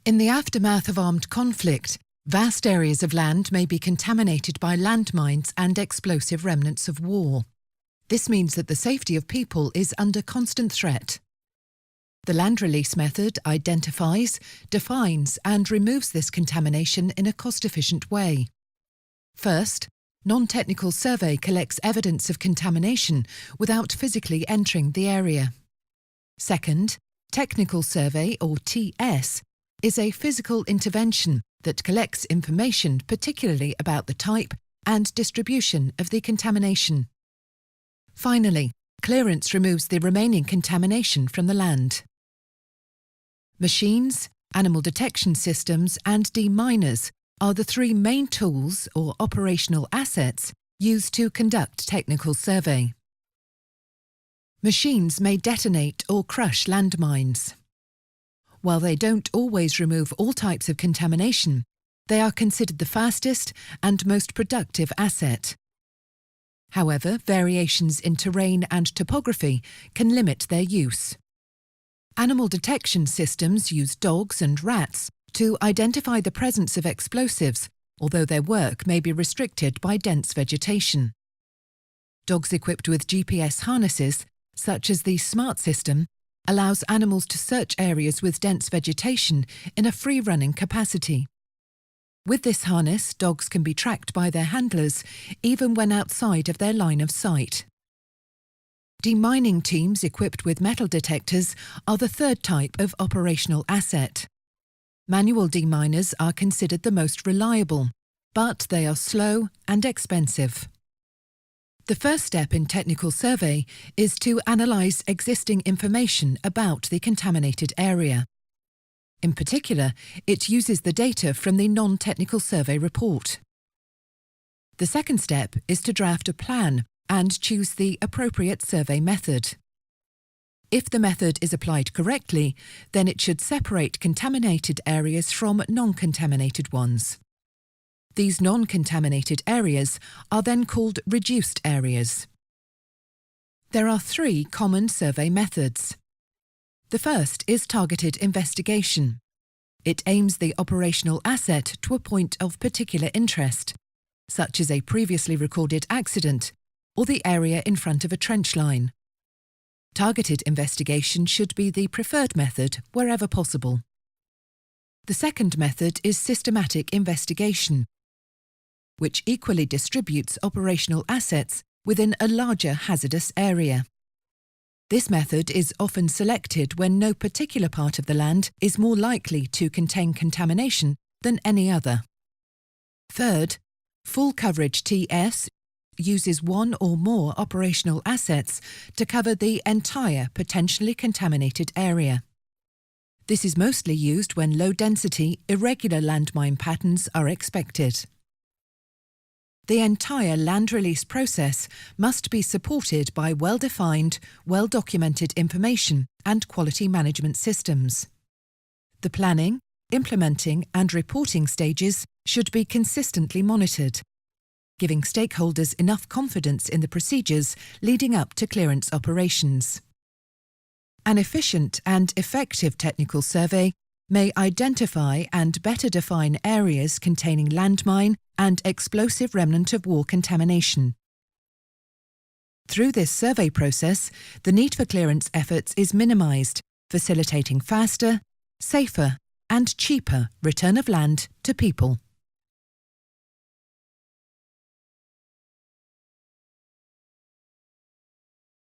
In the aftermath of armed conflict, vast areas of land may be contaminated by landmines and explosive remnants of war. This means that the safety of people is under constant threat. The land release method identifies, defines, and removes this contamination in a cost-efficient way. First, non-technical survey collects evidence of contamination without physically entering the area. Second, technical survey, or TS, is a physical intervention that collects information particularly about the type and distribution of the contamination. Finally, clearance removes the remaining contamination from the land. Machines, animal detection systems, and deminers are the three main tools or operational assets used to conduct technical survey. Machines may detonate or crush landmines. While they don't always remove all types of contamination, they are considered the fastest and most productive asset. However, variations in terrain and topography can limit their use. Animal detection systems use dogs and rats to identify the presence of explosives, although their work may be restricted by dense vegetation. Dogs equipped with GPS harnesses, such as the SMART system, allows animals to search areas with dense vegetation in a free-running capacity. With this harness, dogs can be tracked by their handlers even when outside of their line of sight. Demining teams equipped with metal detectors are the third type of operational asset. Manual deminers are considered the most reliable, but they are slow and expensive. The first step in technical survey is to analyse existing information about the contaminated area. In particular, it uses the data from the non-technical survey report. The second step is to draft a plan and choose the appropriate survey method. If the method is applied correctly, then it should separate contaminated areas from non-contaminated ones. These non-contaminated areas are then called reduced areas. There are three common survey methods. The first is targeted investigation. It aims the operational asset to a point of particular interest, such as a previously recorded accident or the area in front of a trench line. Targeted investigation should be the preferred method wherever possible. The second method is systematic investigation, which equally distributes operational assets within a larger hazardous area. This method is often selected when no particular part of the land is more likely to contain contamination than any other. Third, full coverage TS uses one or more operational assets to cover the entire potentially contaminated area. This is mostly used when low-density, irregular landmine patterns are expected. The entire land release process must be supported by well-defined, well-documented information and quality management systems. The planning, implementing and reporting stages should be consistently monitored, giving stakeholders enough confidence in the procedures leading up to clearance operations. An efficient and effective technical survey may identify and better define areas containing landmine and explosive remnant of war contamination. Through this survey process, the need for clearance efforts is minimised, facilitating faster, safer and cheaper return of land to people.